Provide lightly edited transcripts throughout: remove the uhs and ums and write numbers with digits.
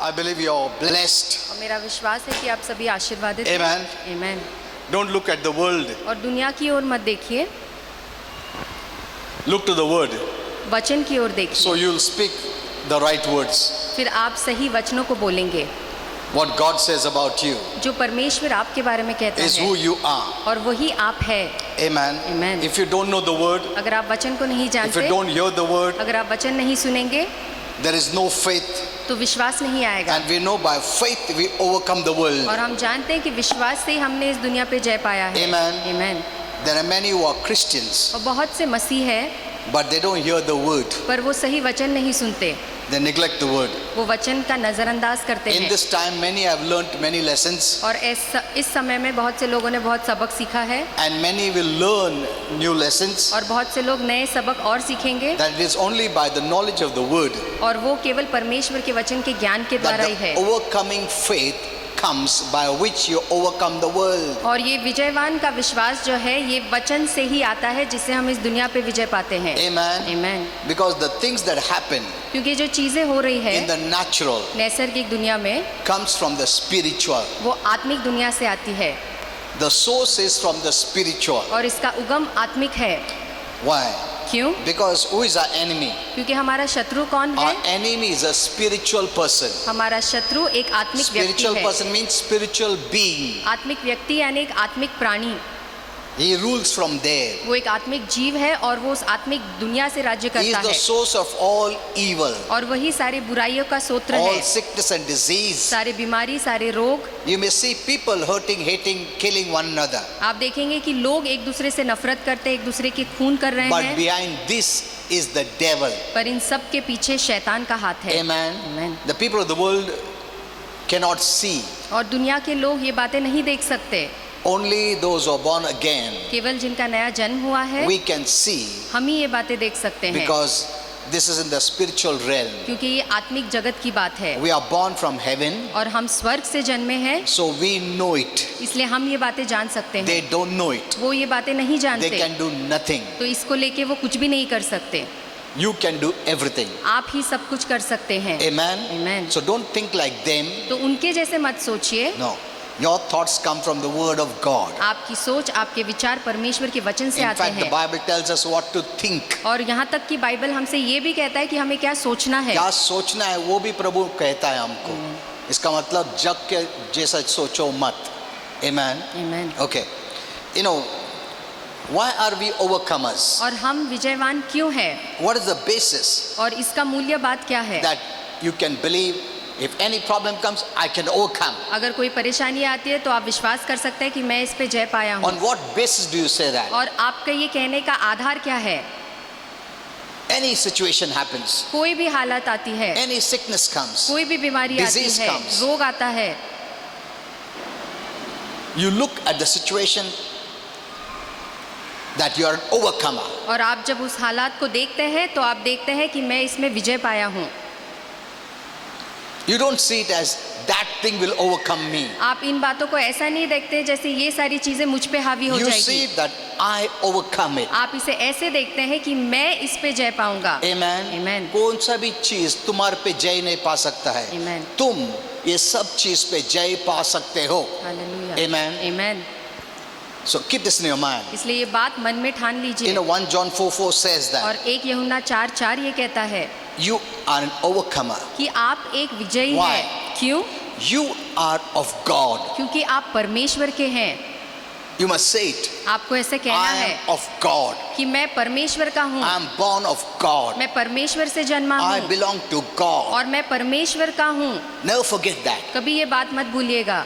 I believe you're blessed. और मेरा विश्वास है कि आप सभी आशीर्वादित हैं। Amen. Amen. Don't look at the world. और दुनिया की ओर मत देखिए, Look to the word. वचन की ओर देखिए। So you'll speak the right words. फिर आप सही वचनों को बोलेंगे। What God says about you जो परमेश्वर आपके बारे में कहता is है who you are. और वही आप है। Amen. Amen. If you don't know the word, अगर आप वचन को नहीं if you जानते, don't hear the word, अगर आप वचन नहीं सुनेंगे there is no faith. तो विश्वास नहीं आएगा। And we know by faith we overcome the world. और हम जानते हैं कि विश्वास से ही हमने इस दुनिया पे जय पाया है। Amen. Amen. There are many who are Christians, और बहुत से मसीह है but they don't hear the word. पर वो सही वचन नहीं सुनते, They neglect the word. वो वचन का नजरअंदाज करते In हैं। this time, many have learnt many lessons, और इस समय में बहुत से लोगों ने बहुत सबक सीखा है and many will learn new lessons. और बहुत से लोग नए सबक और सीखेंगे That it is only by the knowledge of the word और वो केवल परमेश्वर के वचन के ज्ञान के that द्वारा ही the है। overcoming faith comes by which you overcome the world. और ये विजयवान का विश्वास जो है ये वचन से ही आता है जिससे हम इस दुनिया पे विजय पाते हैं। Amen. Amen. Because the things that happen क्योंकि जो चीजें हो रही है in the natural नैसर्गिक दुनिया में comes from the spiritual. वो आत्मिक दुनिया से आती है The source is from the spiritual. और इसका उगम आत्मिक है। Why? क्यों? Because who is our enemy? क्योंकि हमारा शत्रु कौन है? Our enemy is a spiritual person. हमारा शत्रु एक आत्मिक व्यक्ति Spiritual है। person means spiritual being. आत्मिक व्यक्ति यानी एक आत्मिक प्राणी, He rules from there. वो एक आत्मिक जीव है और वो उस आत्मिक दुनिया से राज्य He करता is the है source of all evil, और वही सारी बुराइयों का स्रोत all है। sickness and disease. सारे बीमारी, सारे रोग। You may see people hurting, hating, killing one another. आप देखेंगे कि लोग एक दूसरे से नफरत करते हैं, एक दूसरे के खून कर रहे But हैं, behind this is the devil. पर इन सब के पीछे शैतान का हाथ है। Amen. Amen. The people of the world cannot see. और दुनिया के लोग ये बातें नहीं देख सकते, Only those who are born again, केवल जिनका नया जन्म हुआ है we can see, हम ही ये बातें देख सकते हैं, because this is in the spiritual realm. क्योंकि ये आत्मिक जगत की बात है We are born from heaven, और हम स्वर्ग से जन्मे हैं, so we know it. इसलिए हम ये बातें जान सकते हैं। They don't know it. वो ये बातें नहीं They जानते, can do nothing. तो इसको लेके वो कुछ भी नहीं कर सकते। You can do everything. आप ही सब कुछ कर सकते हैं। Amen. Amen. So don't think like them. तो उनके जैसे मत सोचिए। No. Your thoughts come from the word of God. आपकी सोच, आपके विचार परमेश्वर के वचन से In आते fact, the हैं। Bible tells us what to think. और यहाँ तक कि बाइबल हमसे ये भी कहता है कि हमें क्या सोचना है। क्या सोचना है वो भी प्रभु कहता है हमको। इसका मतलब जग के जैसा सोचो मत। Amen. Amen. Okay. You know, why are we overcomers? और हम विजयवान क्यों हैं? What is the basis और इसका मूल्य बात क्या है? that you can believe if any problem comes, I can overcome? अगर कोई परेशानी आती है तो आप विश्वास कर सकते हैं कि मैं इस पे जय पाया हूँ। On what basis do you say that? और आपका ये कहने का आधार क्या है? Any situation happens, कोई भी हालत आती है, any sickness comes, कोई भी बीमारी आती Disease है, comes. रोग आता है, you look at the situation that you are an overcomer. और आप जब उस हालात को देखते हैं तो आप देखते हैं कि मैं इसमें विजय पाया हूँ। You don't see it as that thing will overcome me. आप इन बातों को ऐसा नहीं देखते जैसे ये सारी चीजें मुझ पे हावी हो You जाएगी। see that I overcome it. आप इसे ऐसे देखते हैं कि मैं इस पे जय पाऊंगा। Amen. Amen. कौन सा भी चीज तुम्हारे पे जय नहीं पा सकता है। Amen. तुम ये सब चीज पे जय पा सकते हो। Hallelujah. Amen. Amen. So keep this in your mind. इसलिए ये बात मन में ठान You लीजिए। know 1 John 4:4 says that और 1 यूहन्ना 4:4 ये कहता है you are an overcomer. कि आप एक विजयी Why? हैं। क्यों? You are of God. क्योंकि आप परमेश्वर के हैं। You must say it. आपको ऐसे कहना I है am of God. कि मैं परमेश्वर का हूँ, I am born of God. मैं परमेश्वर से जन्मा I हूँ belong to God. और मैं परमेश्वर का हूँ। Never forget that. कभी ये बात मत भूलिएगा।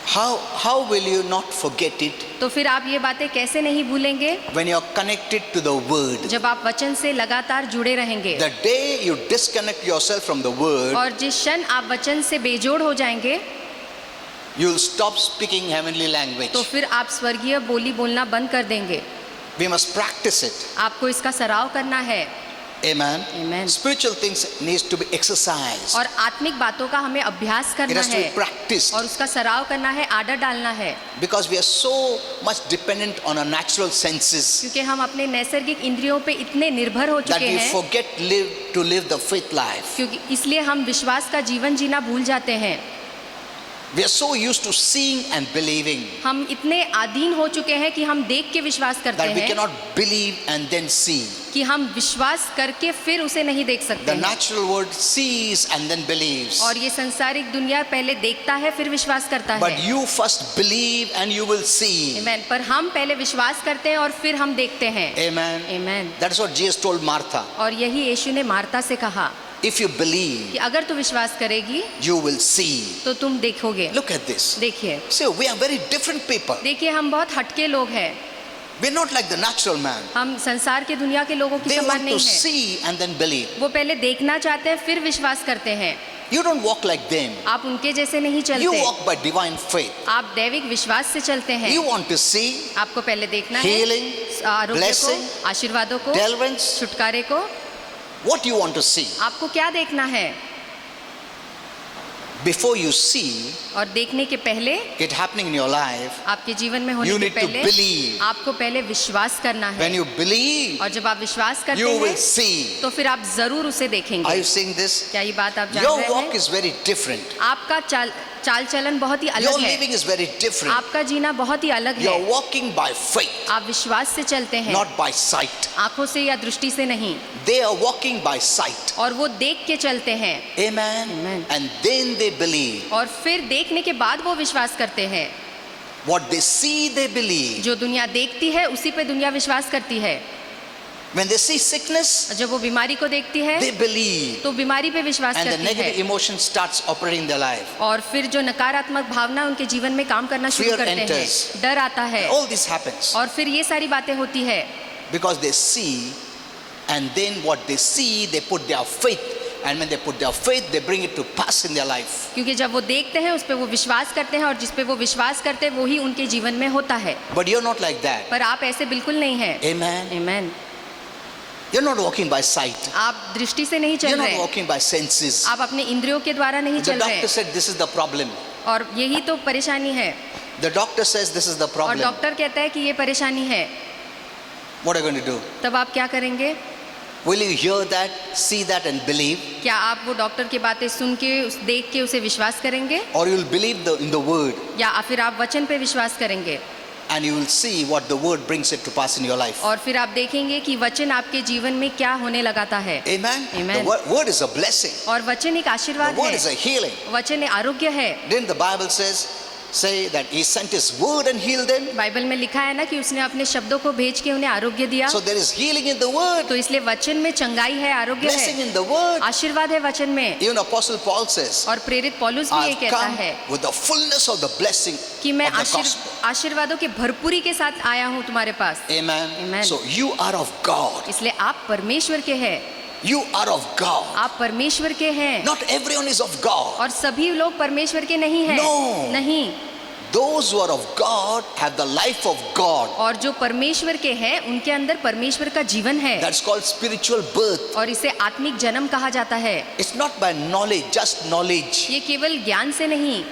How will you not forget it तो फिर आप ये बातें कैसे नहीं भूलेंगे when you are connected to the word? जब आप वचन से लगातार जुड़े रहेंगे। The day you disconnect yourself from the word, और जिस क्षण आप वचन से बेजोड़ हो जाएंगे you will stop speaking heavenly language. तो फिर आप स्वर्गीय बोली बोलना बंद कर देंगे। We must practice it. आपको इसका सराव करना है। Amen. Amen. Spiritual things needs to be exercised. और आत्मिक बातों का हमें अभ्यास It करना has to be है practiced. और उसका सराव करना है, आदत डालना है, Because we are so much dependent on our natural senses क्योंकि हम अपने नैसर्गिक इंद्रियों पे इतने निर्भर हो that चुके we हैं, forget to live the faith life. क्योंकि इसलिए हम विश्वास का जीवन जीना भूल जाते हैं। We are so used to seeing and believing हम इतने आदीन हो चुके हैं कि हम देख के विश्वास करते that we हैं cannot believe and then see. कि हम विश्वास करके फिर उसे नहीं देख सकते The हैं। natural world sees and then believes. और ये संसारिक दुनिया पहले देखता है फिर विश्वास करता But है। you first believe and you will see. Amen. पर हम पहले विश्वास करते हैं और फिर हम देखते हैं। Amen. Amen. That is what Jesus told Martha. और यही यीशु ने मार्ता से कहा If you believe, कि अगर तू विश्वास करेगी you will see. तो तुम देखोगे। Look at this. देखिए See, we are very different people. देखिए हम बहुत हटके लोग हैं। We're not like the natural man. हम संसार के दुनिया के लोगों की They समान want नहीं to है। see and then believe. वो पहले देखना चाहते हैं फिर विश्वास करते हैं। You don't walk like them. आप उनके जैसे नहीं You चलते, walk by divine faith. आप दैविक विश्वास से चलते हैं। You want to see आपको पहले देखना है healing, आरोग्य blessing, को, आशीर्वादों को, deliverance. छुटकारे को। What you want to see. आपको क्या देखना है? Before you see और देखने के पहले it happening in your life, आपके जीवन में होने You के need to पहले believe. आपको पहले विश्वास करना है। when you believe, और जब आप विश्वास करते you will हैं see. तो फिर आप जरूर उसे Are देखेंगे। you seeing this? क्या ये बात आप जान Your रहे walk हैं? is very different. आपका चाल चलन बहुत ही Your अलग है। living is very different. आपका जीना बहुत ही अलग You है। are walking by faith, आप विश्वास से चलते हैं, not by sight. आंखों से या दृष्टि से नहीं। They are walking by sight. और वो देख के चलते हैं Amen. Amen. And then they believe. और फिर देखने के बाद वो विश्वास करते हैं। What they see, they believe. जो दुनिया देखती है उसी पे दुनिया विश्वास करती है। When they see sickness, जब वो बीमारी को देखती है they believe. तो बीमारी पे विश्वास And the करती negative है। emotion starts operating in their life. और फिर जो नकारात्मक भावना उनके जीवन में काम करना शुरू Fear करते enters. हैं, डर आता है All this happens और फिर ये सारी बातें होती है because they see, and then what they see, they put their faith. And when they put their faith, they bring it to pass in their life. क्योंकि जब वो देखते हैं उस पे वो विश्वास करते हैं और जिस पे वो विश्वास करते हैं वो ही उनके जीवन में होता है। But you're not like that. पर आप ऐसे बिल्कुल नहीं हैं। Amen. Amen. You're not walking by sight. आप दृष्टि से नहीं You're चल not रहे, walking by senses. आप अपने इंद्रियों के द्वारा नहीं The चल रहे doctor said this is the problem. और यही तो परेशानी है। The doctor says this is the और problem. डॉक्टर कहता है कि ये परेशानी है, What are you going to do? तब आप क्या करेंगे? Will you hear that, see that and believe? क्या आप वो डॉक्टर की बातें सुन के देख के उसे विश्वास करेंगे Or you will believe in the word या फिर आप वचन पे विश्वास करेंगे and you will see what the word brings it to pass in your life. और फिर आप देखेंगे कि वचन आपके जीवन में क्या होने लगाता है। Amen? Amen. The word is a blessing. और वचन एक The आशीर्वाद word है, is a healing. वचन आरोग्य है। Didn't the Bible say that he sent his word and healed them? Bible में लिखा है ना कि उसने अपने शब्दों को भेज के उन्हें आरोग्य दिया। So there is healing in the word, तो इसलिए वचन में चंगाई है, आरोग्य blessing है, in the word. आशीर्वाद है वचन में। Even Apostle Paul says, और प्रेरित पौलुस भी ये I've कहता come है with the fullness of the blessing कि मैं of the gospel. आशीर्वादों की भरपूरी के साथ आया हूँ तुम्हारे पास। Amen. Amen. So you are of God. इसलिए आप परमेश्वर के हैं, You are of God. आप परमेश्वर के हैं। Not everyone is of God. और सभी लोग परमेश्वर के नहीं हैं। No. नहीं। Those who are of God have the life of God. और जो परमेश्वर के हैं उनके अंदर परमेश्वर का जीवन है। That's called spiritual birth. और इसे आत्मिक जन्म कहा जाता है। It's not by knowledge, just knowledge. ये केवल ज्ञान से नहीं,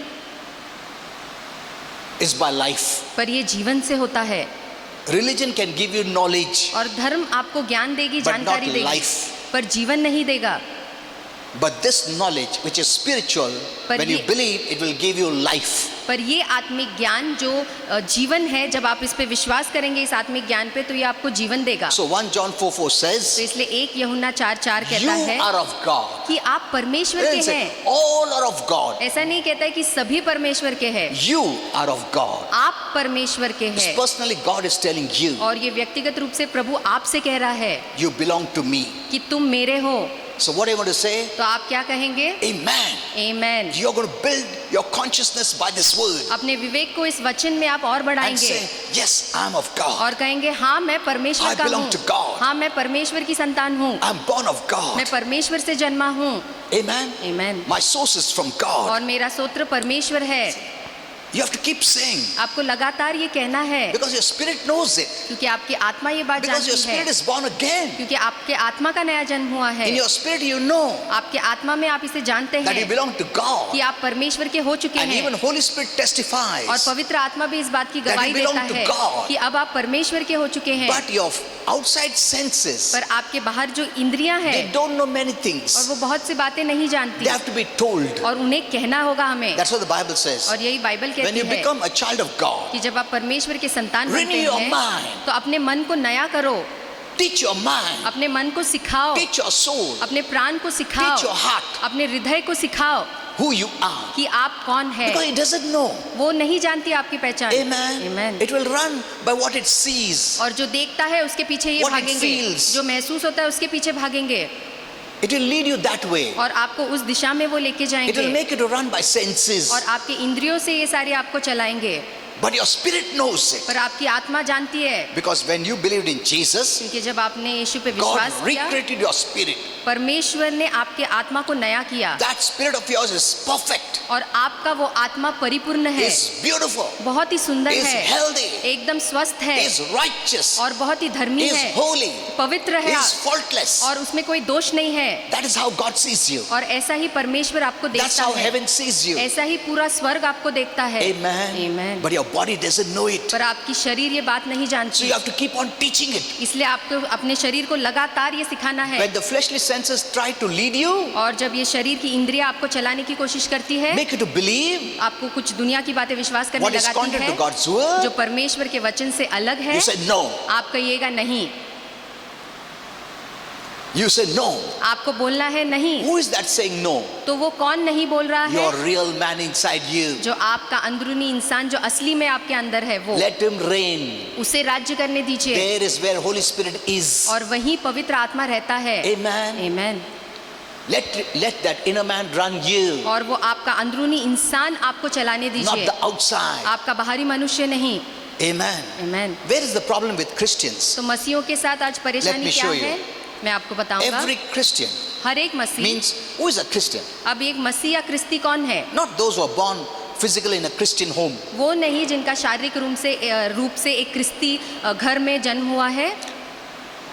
It's by life. पर ये जीवन से होता है। Religion can give you knowledge, और धर्म आपको ज्ञान देगी, but not जानकारी देगी, life. पर जीवन नहीं देगा। But this knowledge, which is spiritual, पर when you ये- believe, it will give you life. पर ये आत्मिक ज्ञान जो जीवन है, जब आप इस पे विश्वास करेंगे इस आत्मिक ज्ञान पे, तो ये आपको जीवन देगा। So 1 John 4:4 तो says, इसलिए 1 यूहन्ना 4:4 you कहता है are of God. कि आप परमेश्वर It के doesn't say, हैं। all are of God. ऐसा नहीं कहता है कि सभी परमेश्वर के हैं, You are of God. आप परमेश्वर के It's हैं। personally God is telling you, और ये व्यक्तिगत रूप से प्रभु आपसे कह रहा है you belong to me. कि तुम मेरे हो। So what are you going to say? तो आप क्या कहेंगे? Amen. Amen. You're going to build your consciousness by this word अपने विवेक को इस वचन में आप और and बढ़ाएंगे say, yes, I'm of God. और कहेंगे हाँ मैं परमेश्वर I का belong हूँ, to God. हाँ मैं परमेश्वर की संतान हूँ, I'm born of God. मैं परमेश्वर से जन्मा हूँ। Amen. Amen. My source is from God. और मेरा सोत्र परमेश्वर है। You have to keep saying. आपको लगातार ये कहना है, Because your spirit knows it. क्योंकि आपकी आत्मा ये बात Because your जानती spirit है, is born again. क्योंकि आपके आत्मा का नया जन्म हुआ है। In your spirit you know आपके आत्मा में आप इसे जानते that you हैं belong to God. कि आप परमेश्वर के हो चुके And हैं, even Holy Spirit और testifies. पवित्र आत्मा भी इस बात की that गवाही you belong देता to है God. कि अब आप परमेश्वर के हो चुके हैं। But your outside senses, पर आपके बाहर जो इंद्रियां they हैं, don't know many और things. वो बहुत सी बातें नहीं जानती, They have to be told. और उन्हें कहना होगा हमें। That's what the Bible says. और यही बाइबल When कहती you है become a child of God, कि जब आप परमेश्वर के संतान बनते renew your हैं, mind. तो अपने मन को नया करो, Teach your mind. अपने मन को सिखाओ, Teach your soul. अपने प्राण को सिखाओ, Teach your heart अपने हृदय को सिखाओ who you are. कि आप कौन है। Because it doesn't know. वो नहीं जानती आपकी पहचान। Amen. Amen. It will run by what it sees. और जो देखता है उसके पीछे ये What it भागेंगे, feels. जो महसूस होता है उसके पीछे भागेंगे, It will lead you that way. और आपको उस दिशा में वो लेके It will जाएंगे, make you to run by senses. और आपके इंद्रियों से ये सारे आपको चलाएंगे। But your spirit knows it. पर आपकी आत्मा जानती है, Because when you believed in Jesus, क्योंकि जब आपने यीशु पे God विश्वास किया, recreated your spirit. परमेश्वर ने आपके आत्मा को नया किया, That spirit of yours is perfect, और आपका वो आत्मा परिपूर्ण है, is beautiful, बहुत ही सुंदर is है, healthy, एकदम स्वस्थ है, is righteous, और बहुत ही धर्मी is है, holy, पवित्र है, is faultless. और उसमें कोई दोष नहीं है। That is how God sees you. और ऐसा ही परमेश्वर आपको That's देखता how है, heaven sees you. ऐसा ही पूरा स्वर्ग आपको देखता है। Amen. Amen. But your body doesn't know it. पर आपकी शरीर ये बात नहीं So जानती, you have to keep on teaching it. इसलिए आपको अपने शरीर को लगातार ये सिखाना है। When the fleshly senses try to lead you, और जब ये शरीर की इंद्रियां आपको चलाने की कोशिश करती है, make you to believe आपको कुछ दुनिया की बातें विश्वास करने what is लगाती contrary है, to God's word, जो परमेश्वर के वचन से अलग है, you say no. आप कहिएगा नहीं, You say no. आपको बोलना है नहीं। Who is that saying no? तो वो कौन नहीं बोल रहा है? Your real man inside you. जो आपका अंदरूनी इंसान जो असली में आपके अंदर है, वो Let him reign. उसे राज्य करने दीजिए, There is where Holy Spirit is. और वहीं पवित्र आत्मा रहता है। Amen. Amen. Let that inner man run you, और वो आपका अंदरूनी इंसान आपको चलाने not दीजिए, the outside. आपका बाहरी मनुष्य नहीं। Amen. Amen. Where is the problem with Christians? तो मसीहों के साथ आज Let परेशानी me क्या show you. है, मैं आपको बताऊंगा। Every Christian हर एक मसीह, means who is a Christian? अब एक मसीह या क्रिस्ती कौन है? Not those who are born physically in a Christian home. वो नहीं जिनका शारीरिक रूप से एक क्रिस्ती घर में जन्म हुआ है।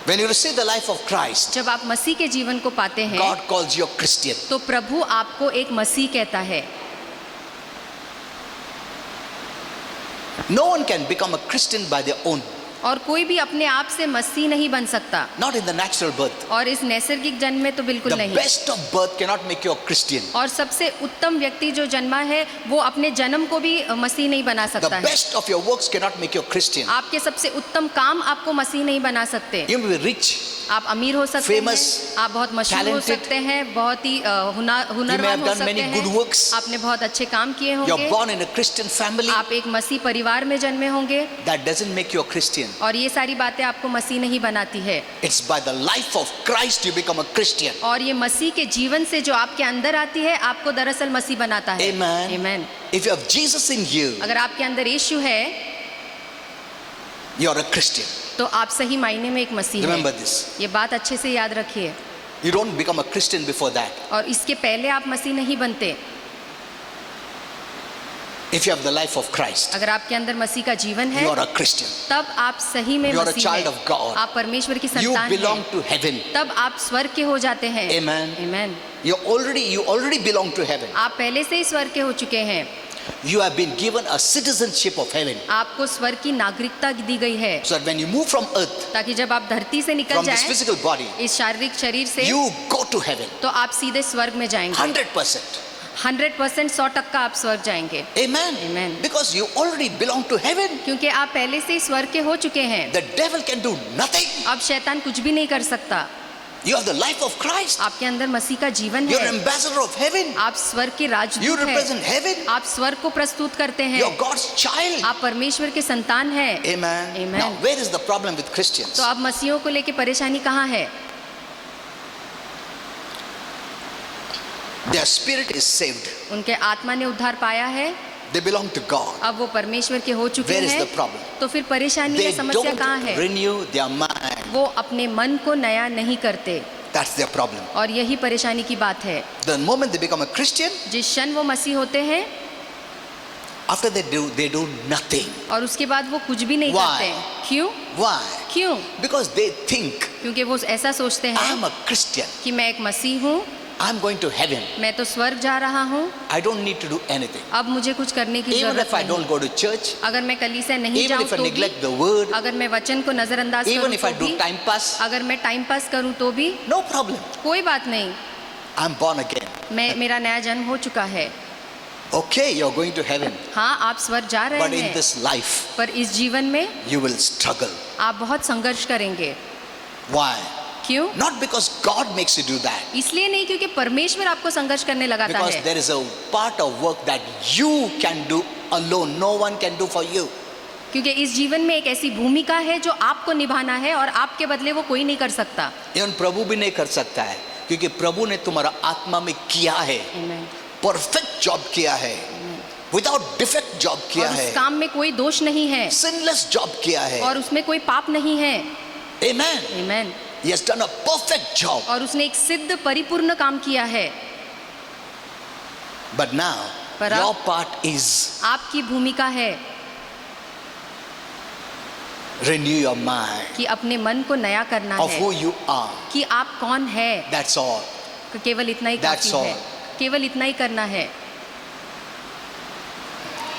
When you receive the life of Christ, जब आप मसीह के जीवन को पाते हैं, God calls you a Christian. तो प्रभु आपको एक मसीह कहता है। No one can become a Christian by their own, और कोई भी अपने आप से मसीह नहीं बन सकता, not in the natural birth. और इस नैसर्गिक जन्म में तो बिल्कुल The नहीं। best of birth cannot make you a Christian. और सबसे उत्तम व्यक्ति जो जन्मा है, वो अपने जन्म को भी मसीह नहीं बना The सकता है। best of your works cannot make you a Christian. आपके सबसे उत्तम काम आपको मसीह नहीं बना सकते। You may be rich, आप अमीर हो सकते famous, हैं, आप बहुत मशहूर हो talented. सकते हैं, बहुत ही हुनरवान have हो done सकते many हैं, good works. आपने बहुत अच्छे काम किए you're होंगे, born in a Christian family. आप एक मसीह परिवार में जन्मे होंगे, That doesn't make you a Christian. और ये सारी बातें आपको मसीह नहीं बनाती है। It's by the life of Christ you become a Christian. और ये मसीह के जीवन से जो आपके अंदर आती है, आपको दरअसल मसीह बनाता है। Amen. Amen. If you have Jesus in you, अगर आपके अंदर यीशु है, you're a Christian. तो आप सही मायने में एक मसीह Remember हैं। this. ये बात अच्छे से याद रखिए। You don't become a Christian before that. और इसके पहले आप मसीह नहीं बनते। If you have the life of Christ, अगर आपके अंदर मसीह का जीवन है, you are a Christian. तब आप सही में You are a Masih child हैं। of God. आप परमेश्वर की You संतान belong हैं। to heaven. तब आप स्वर्ग के हो जाते हैं। Amen. Amen. You already belong to heaven. आप पहले से ही स्वर्ग के हो चुके हैं। You have been given a citizenship of heaven. आपको स्वर्ग की नागरिकता दी गई है, So that when you move from earth, ताकि जब आप धरती से निकल from this जाएं, physical body, इस शारीरिक शरीर से, you go to heaven. तो आप सीधे स्वर्ग में जाएंगे। 100%. 100% 100% आप स्वर्ग जाएंगे। Amen. Amen. Because you already belong to heaven. क्योंकि आप पहले से ही स्वर्ग के हो चुके हैं। The devil can do nothing. अब शैतान कुछ भी नहीं कर सकता। You have the life of Christ. आपके अंदर मसीह का जीवन You're है। an ambassador of heaven. आप स्वर्ग के You राजदूत represent हैं। heaven. आप स्वर्ग को प्रस्तुत करते हैं। You're God's child. आप परमेश्वर के संतान हैं। Amen. Amen. Now, where is the problem with Christians? तो अब मसीहों को लेके परेशानी कहाँ है? Their spirit is saved. उनके आत्मा ने उद्धार पाया है, They belong to God. अब वो परमेश्वर के हो चुके Where is हैं। the problem? तो फिर परेशानी या They समस्या कहाँ don't है? renew their mind. वो अपने मन को नया नहीं करते, That's their problem. और यही परेशानी की बात है। The moment they become a Christian, जिस क्षण वो मसीह होते हैं, After they do nothing. और उसके बाद वो कुछ भी नहीं Why? करते हैं। क्यों? Why? क्यों? Because they think, क्योंकि वो ऐसा सोचते I हैं am a Christian. कि मैं एक मसीह हूँ, I'm going to heaven. मैं तो स्वर्ग जा रहा हूँ, I don't need to do anything. अब मुझे कुछ करने की Even जरूरत if I नहीं। don't go to church, अगर मैं कलीसिया नहीं even जाऊँ if I तो भी, neglect the word, अगर मैं वचन को नजरअंदाज even करूँ if I तो do भी, time pass, अगर मैं टाइम पास करूँ तो भी no problem. कोई बात नहीं, I'm born again. मेरा नया जन्म हो चुका है। Okay, you're going to heaven. हाँ, आप स्वर्ग जा रहे But in हैं, this life, पर इस जीवन में you will struggle. आप बहुत संघर्ष करेंगे। Why? क्यों? Not because God makes you do that. इसलिए नहीं क्योंकि परमेश्वर आपको संघर्ष करने लगाता Because है, there is a part of work that you can do alone. No one can do for you. क्योंकि इस जीवन में एक ऐसी भूमिका है जो आपको निभाना है और आपके बदले वो कोई नहीं कर सकता। Even प्रभु भी नहीं कर सकता है, क्योंकि प्रभु ने तुम्हारा आत्मा में किया है, Amen. परफेक्ट जॉब किया है, विदाउट डिफेक्ट जॉब किया और है, उस काम में कोई दोष नहीं है सिनलेस जॉब किया है. और उसमें कोई पाप नहीं है। Amen. Amen. He has done a perfect job. और उसने एक सिद्ध परिपूर्ण काम किया है। But now पर your अब- part is आपकी भूमिका है renew your mind कि अपने मन को नया करना of है who you are. कि आप कौन है। That's all. केवल इतना ही That's काफी है, all. केवल इतना ही करना है।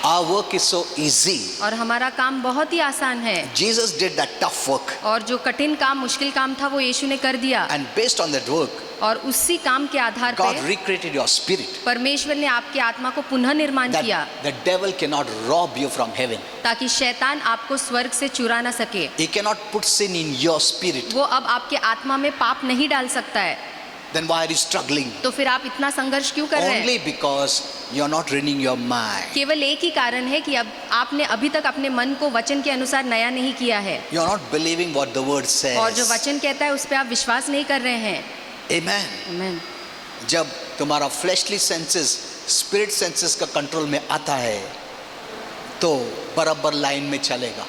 Our work is so easy. और हमारा काम बहुत ही आसान है Jesus did that tough work, और जो कठिन काम, मुश्किल काम था वो यीशु ने कर दिया and based on that work, और उसी काम के आधार God पे recreated your spirit. परमेश्वर ने आपकी आत्मा को पुनः निर्माण That किया the devil cannot rob you from heaven. ताकि शैतान आपको स्वर्ग से चुरा ना सके। He cannot put sin in your spirit. वो अब आपके आत्मा में पाप नहीं डाल सकता है। Then why are you struggling? तो फिर आप इतना संघर्ष क्यों कर रहे हैं? Only because you're not renewing your mind. केवल एक ही कारण है कि अब आपने अभी तक अपने मन को वचन के अनुसार नया नहीं किया है You're not believing what the word और जो says. वचन कहता है उस पर आप विश्वास नहीं कर रहे हैं। Amen. Amen. जब तुम्हारा fleshly senses spirit senses का कंट्रोल में आता है तो बराबर लाइन में चलेगा.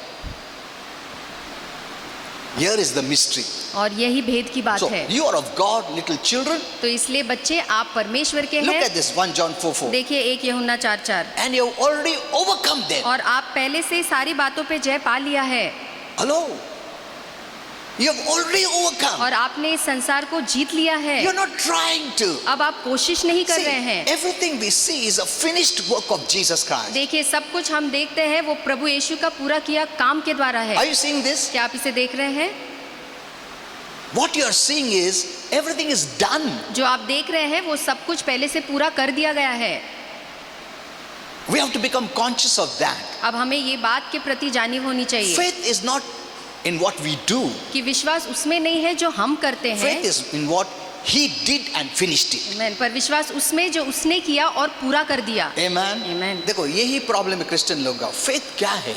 Here is the mystery. और यही भेद की बात So है। you are of God, little children. तो इसलिए बच्चे आप परमेश्वर के Look हैं। at this 1 John 4:4. देखिए 1 यूहन्ना 4:4, And you have already overcome them. और आप पहले से ही सारी बातों पे जय पा लिया है Hello. You have already overcome. और आपने इस संसार को जीत लिया है। You're not trying to. अब आप कोशिश नहीं कर See, रहे हैं। everything we see is a finished work of Jesus Christ. देखिए सब कुछ हम देखते हैं वो प्रभु यीशु का पूरा किया काम के द्वारा Are है। you seeing this? क्या आप इसे देख रहे हैं? What you are seeing is everything is done. जो आप देख रहे हैं वो सब कुछ पहले से पूरा कर दिया गया है। We have to become conscious of that. अब हमें ये बात के प्रति जानी होनी चाहिए Faith is not in what we do. कि विश्वास उसमें नहीं है जो हम करते हैं, Faith is in what He did and finished it. Amen, पर विश्वास उसमें जो उसने किया और पूरा कर दिया। Amen. Amen. देखो यही प्रॉब्लम है क्रिश्चियन लोगों का. Faith क्या है?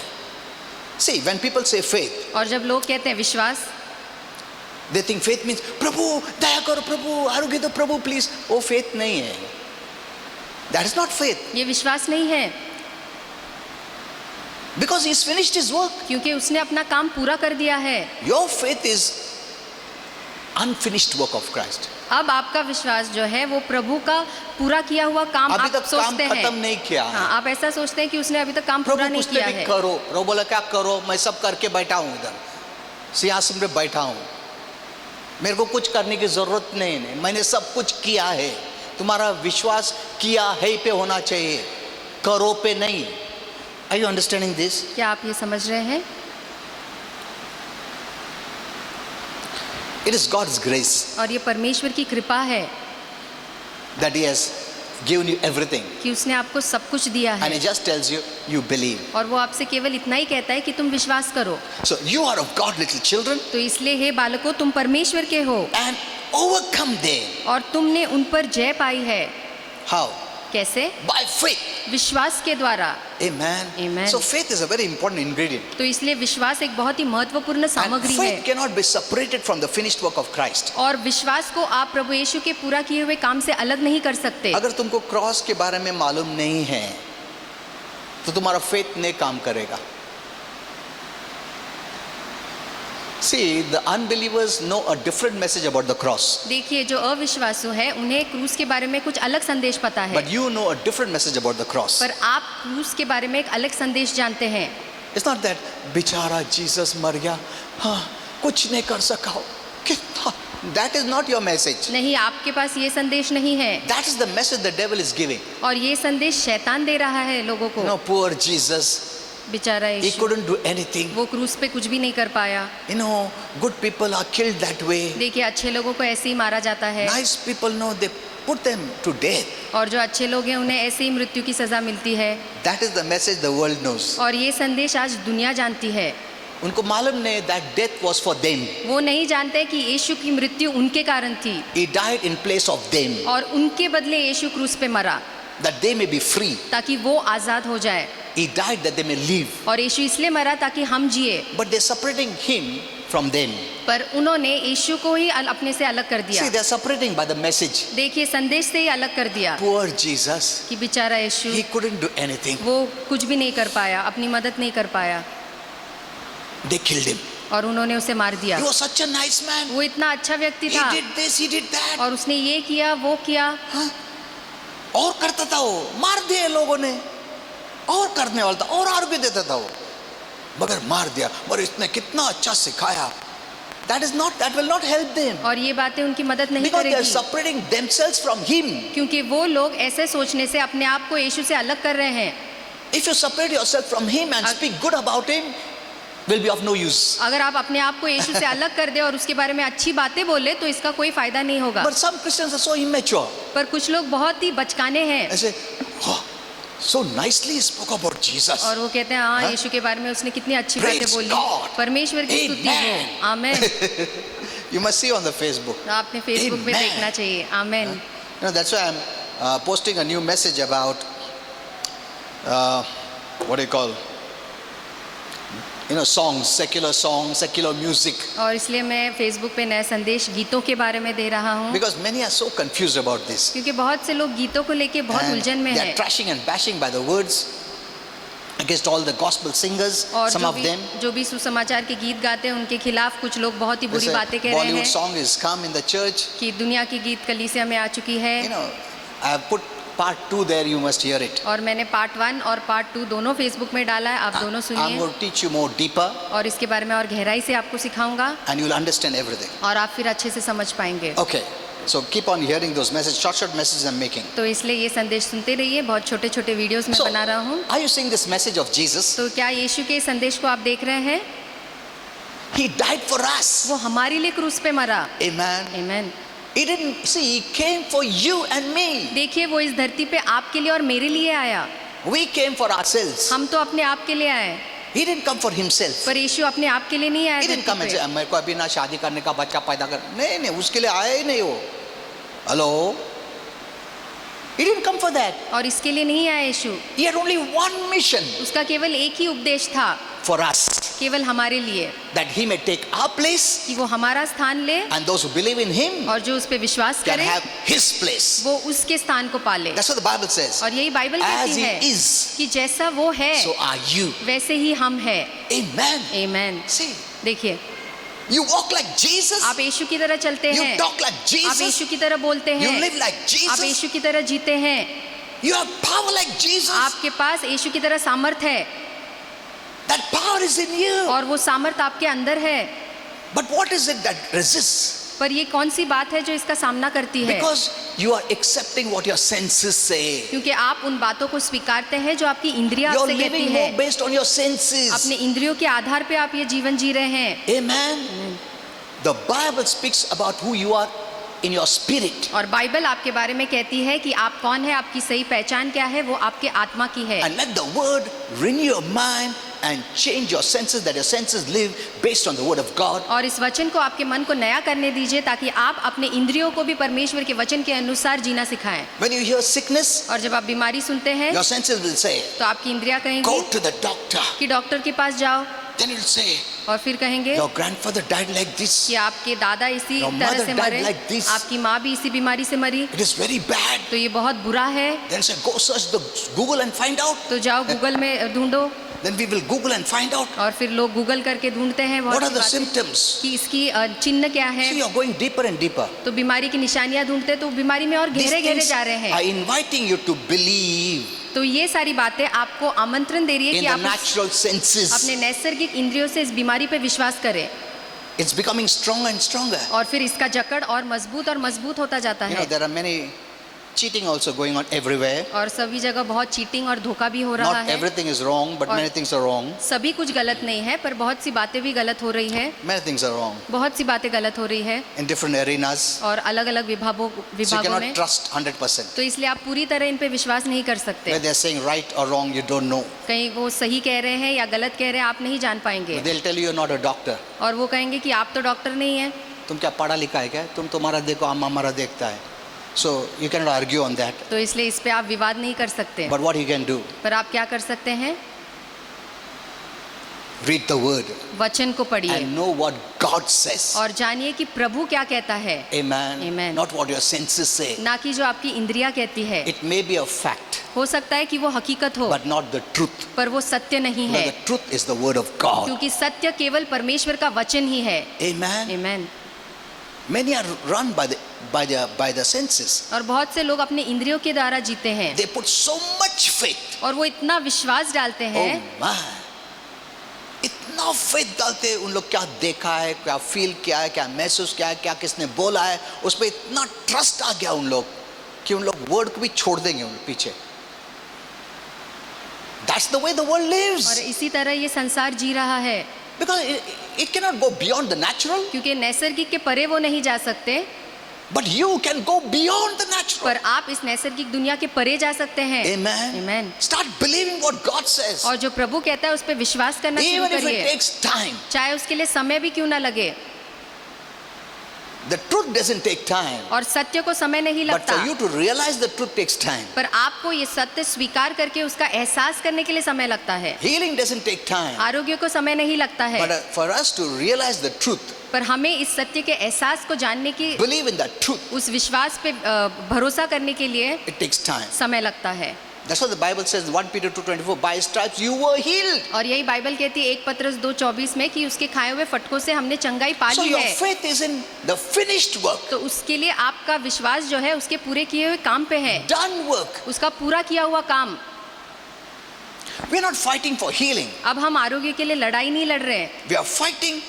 See, when people say faith, और जब लोग कहते हैं विश्वास, they think faith means प्रभु दया करो, प्रभु आरोग्य दो, प्रभु प्लीज. वो faith नहीं है. That is not faith. ये विश्वास नहीं है Because He's finished His work. क्योंकि उसने अपना काम पूरा कर दिया है। Your faith is unfinished work of Christ. अब आपका विश्वास जो है वो प्रभु का पूरा किया हुआ काम अभी आप तक काम सोचते हैं। खत्म नहीं किया हाँ, है. आप ऐसा सोचते हैं कि उसने अभी तक काम पूरा प्रभु नहीं कुछ किया भी है। करो. प्रभु बोला क्या करो, मैं सब करके बैठा हूँ इधर सिंहासन पे बैठा हूँ, मेरे को कुछ करने की जरूरत नहीं है, मैंने सब कुछ किया है. तुम्हारा विश्वास किया है पे होना चाहिए, करो पे नहीं. Are you understanding this? क्या आप ये समझ रहे हैं? It is God's grace और ये परमेश्वर की कृपा है that He has given you everything, कि उसने आपको सब कुछ दिया and है He just tells you, you believe. और वो आपसे केवल इतना ही कहता है कि तुम विश्वास करो। So you are of God, little children, तो इसलिए हे बालकों, तुम परमेश्वर के हो and overcome them. और तुमने उन पर जय पाई है। How? कैसे? By faith. विश्वास के द्वारा। Amen. Amen. So faith is a very important ingredient. तो इसलिए विश्वास एक बहुत ही महत्वपूर्ण And सामग्री faith है cannot be separated from the finished work of Christ. और विश्वास को आप प्रभु यीशु के पूरा किए हुए काम से अलग नहीं कर सकते। अगर तुमको क्रॉस के बारे में मालूम नहीं है तो तुम्हारा फेथ नहीं काम करेगा. See, the unbelievers know a different message about the cross. देखिए, जो अविश्वासु है उन्हें क्रूस के बारे में कुछ अलग संदेश पता है, But you know a different message about the cross. पर आप क्रूस के बारे में एक अलग संदेश जानते हैं. It's not that बेचारा जीसस मर गया, हाँ कुछ नहीं कर सका हो, कितना. That is not your message. नहीं, आपके पास ये संदेश नहीं है. That is the message the devil is giving. और ये संदेश शैतान दे रहा है लोगों को. No, poor Jesus. बेचारा He Yeshu, couldn't do anything. वो क्रूस पे कुछ भी नहीं कर पाया. You know, good people are killed that way. देखिए, अच्छे लोगों को ऐसे ही मारा जाता है, Nice people know they put them to death. और जो अच्छे लोग हैं उन्हें ऐसे ही मृत्यु की सजा मिलती है. That is the message the world knows. और ये संदेश आज दुनिया जानती है. उनको मालूम नहीं that death was for them. वो नहीं जानते कि यीशु की मृत्यु उनके कारण थी, He died in place of them, और उनके बदले यीशु क्रूस पे मरा that they may be free. ताकि वो आजाद हो जाए. He died that they may live. और यीशु इसलिए मरा ताकि हम जिए. But they're separating him from them. पर उन्होंने यीशु को ही अपने से अलग कर दिया. See, they're separating by the message. देखिए, संदेश से ही अलग कर दिया Poor Jesus, कि बेचारा यीशु, he couldn't do anything. वो कुछ भी नहीं कर पाया, अपनी मदद नहीं कर पाया, They killed him. और उन्होंने उसे मार दिया. He was such a nice man. वो इतना अच्छा व्यक्ति He था, did this, he did that. और उसने ये किया वो किया. हाँ? और करता था वो, मार दिए लोगों ने, और करने वाला था, और आरोपी देता था वो, मगर मार दिया. और इसने कितना अच्छा सिखाया. That is not, that will not help them. और ये बातें उनकी मदद नहीं Because they are करेगी, separating themselves from him. क्योंकि वो लोग ऐसे सोचने से अपने आप को यीशु से अलग कर रहे हैं. If you separate yourself from him and speak good about him, will be of no use. अगर आप अपने आप को यीशु से अलग कर दे और उसके बारे में अच्छी बातें बोले तो इसका कोई फायदा नहीं होगा. But some Christians are so immature. पर कुछ लोग बहुत ही बचकाने हैं, ऐसे, oh, so nicely spoke about Jesus. और वो कहते हैं हाँ, हाँ? यीशु के बारे में उसने कितनी अच्छी Praise बातें बोली. God. परमेश्वर की स्तुति हो. Amen. Amen. You must see on the Facebook. आपने फेसबुक पे Amen. देखना चाहिए. आमेन. You know, that's why I'm posting a new message about what do you call, you know, songs, secular music. और इसलिए मैं फेसबुक पे नया संदेश गीतों के बारे में दे रहा हूँ, Because many are so confused about this. क्योंकि बहुत से लोग गीतों को लेके बहुत And उलझन में they are हैं. trashing and bashing by the words against all the gospel singers. और Some of them. जो भी सुसमाचार के गीत गाते हैं उनके खिलाफ कुछ लोग बहुत ही They बुरी say, बातें कह रहे Bollywood हैं song is come in the church. कि दुनिया की गीत कलीसिया में आ चुकी है. You know, I have put part 2 there. You must hear it. और मैंने पार्ट 1 और पार्ट 2 दोनों फेसबुक में डाला है, आप दोनों I'm सुनिए, going to teach you more deeper, और इसके बारे में और गहराई से आपको सिखाऊंगा, and you will understand everything. और आप फिर अच्छे से समझ पाएंगे. Okay. So keep on hearing those messages, short messages I'm making. तो इसलिए ये संदेश सुनते रहिए, बहुत छोटे छोटे वीडियोस में So, बना रहा हूँ. are you seeing this message of Jesus? तो क्या यीशु के संदेश को आप देख रहे हैं? He died for us. वो हमारे लिए क्रूस पे मरा. Amen. Amen. He didn't see, he came for you and me. देखिए, वो इस धरती पे आपके लिए और मेरे लिए आया. We came for ourselves. हम तो अपने आप के लिए आए, He didn't come for himself. पर यीशु अपने आप के लिए नहीं आया He didn't धरती come and पे. say, मेरे को अभी ना शादी करने का बच्चा पैदा कर. नहीं, उसके लिए आया ही नहीं वो. Hello? He didn't come for that. और इसके लिए नहीं आया यीशु. He had only one mission उसका केवल एक ही उपदेश था, for us, केवल हमारे लिए, that he may take our place, कि वो हमारा स्थान ले, and those who believe in him और जो उस पे विश्वास can करे have his place. वो उसके स्थान को पाले. That's what the Bible says. और यही बाइबल As कहती he है is, कि जैसा वो है so are you. वैसे ही हम हैं. Amen. आमेन. See, देखिए, you walk like Jesus. आप यीशु की तरह चलते You हैं, talk like आप Jesus. यीशु की तरह बोलते You हैं, live like आप Jesus. यीशु की तरह जीते हैं, You have power like Jesus. आपके पास यीशु की तरह सामर्थ है, That power is in you. और वो सामर्थ आपके अंदर है. But what is it that resists? पर ये कौन सी बात है जो इसका सामना करती है? Because you are accepting what your senses say. क्योंकि आप उन बातों को स्वीकारते हैं जो आपकी इंद्रियां You're आपसे कहती living है. more based on your senses. अपने इंद्रियों के आधार पे आप ये जीवन जी रहे हैं. Amen. The Bible speaks about who you are in your spirit. और बाइबल आपके बारे में कहती है कि आप कौन है, आपकी सही पहचान क्या है, वो आपके आत्मा की है. And let the word renew your mind and change your senses, that your senses live based on the word of God. और इस वचन को आपके मन को नया करने दीजिए ताकि आप अपने इंद्रियों को भी परमेश्वर के वचन के अनुसार जीना सिखाएं. When you hear sickness, और जब आप बीमारी सुनते हैं your senses will say, तो आपकी इंद्रियां कहेंगी go to the doctor. कि डॉक्टर के पास जाओ. Then you'll say, और फिर कहेंगे your grandfather died like this. कि आपके दादा इसी Your तरह mother से died मरे, like this. आपकी माँ भी इसी बीमारी से मरी, It is very bad. तो ये बहुत बुरा है। Then say, go search the Google and find out. तो जाओ गूगल में ढूंढो, Then we will Google and find out. और फिर लोग गूगल करके ढूंढते हैं बहुत What are सी the बातें symptoms? कि इसकी चिन्ह क्या है। See, you are going deeper and deeper. तो बीमारी की निशानियां ढूंढते हैं, तो बीमारी में और These गहरे गहरे things जा रहे are हैं। inviting you to believe तो ये सारी बातें आपको आमंत्रण दे रही है in कि the आप natural senses. अपने नैसर्गिक इंद्रियों से इस बीमारी पे विश्वास करें, It's becoming stronger and stronger. और फिर इसका जकड़ और मजबूत होता जाता You know, है। there are many cheating also going on everywhere. और सभी जगह बहुत चीटिंग और धोखा भी हो रहा Not है। everything is wrong, but और- many things are wrong. सभी कुछ गलत नहीं है, पर बहुत सी बातें भी गलत हो रही है। Many things are wrong बहुत सी बातें गलत हो रही है, in different arenas. और अलग अलग विभागों So you में। cannot trust 100%. तो इसलिए आप पूरी तरह इन पे विश्वास नहीं कर सकते। Whether they're saying right or wrong, you don't know. कहीं वो सही कह रहे हैं या गलत कह रहे हैं, आप नहीं जान पाएंगे। They'll tell you you're not a doctor. और वो कहेंगे कि आप तो डॉक्टर नहीं हैं। तुम क्या पढ़ा लिखा है क्या? तुम तुम्हारा देखो, हम हमारा देखता है. So you cannot argue on that. तो इसलिए इस पे आप विवाद नहीं कर सकते। But what you can do, पर आप क्या कर सकते हैं? read the word वचन को पढ़िए and know what God says. और जानिए कि प्रभु क्या कहता है। Amen. Amen. Not what your senses say. ना कि जो आपकी इंद्रियां कहती है। It may be a fact, हो सकता है कि वो हकीकत हो, but not the truth. पर वो सत्य नहीं But है, the truth is the word of God. क्योंकि सत्य केवल परमेश्वर का वचन ही है। Amen. Amen. Many are run by the senses. और बहुत से लोग अपने इंद्रियों के द्वारा जीते हैं, They put so much faith. और वो इतना विश्वास डालते हैं। Oh man. इतना फेथ डालते हैं, उन लोग क्या देखा है, क्या फील किया है, क्या महसूस किया है, क्या किसने बोला है, उस पर इतना ट्रस्ट आ गया उन लोग कि उन लोग वर्ड को भी छोड़ देंगे उन पीछे. That's the way the world और lives. इसी तरह ये संसार जी रहा है, Because it cannot go beyond the natural, क्योंकि नैसर्गिक के परे वो नहीं जा सकते, but you can go beyond the natural. पर आप इस नैसर्गिक दुनिया के परे जा सकते हैं। Amen. Amen. Start believing what God says. और जो प्रभु कहता है उस पर विश्वास करना शुरू Even if it करिए, takes time. चाहे उसके लिए समय भी क्यों ना लगे। The truth doesn't take time. और सत्य को समय नहीं But लगता, for you to realize the truth takes time. पर आपको ये सत्य स्वीकार करके उसका एहसास करने के लिए समय लगता है। Healing doesn't take time. आरोग्य को समय नहीं लगता है, But for us to realize the truth, पर हमें इस सत्य के एहसास को जानने की, believe in that truth, उस विश्वास पे भरोसा करने के लिए it takes time. समय लगता है। That's what the Bible says, 1 Peter 2:24, by his stripes you were healed. और यही बाइबल कहती है 1 पत्रस 2:24 में कि उसके खाए हुए फटकों से हमने चंगाई पा So ली your है। faith is in the finished work, तो उसके लिए आपका विश्वास जो है उसके पूरे किए हुए काम पे है, done work. उसका पूरा किया हुआ काम। We're not fighting for healing. अब हम आरोग्य के लिए लड़ाई नहीं लड़ रहे हैं, We are fighting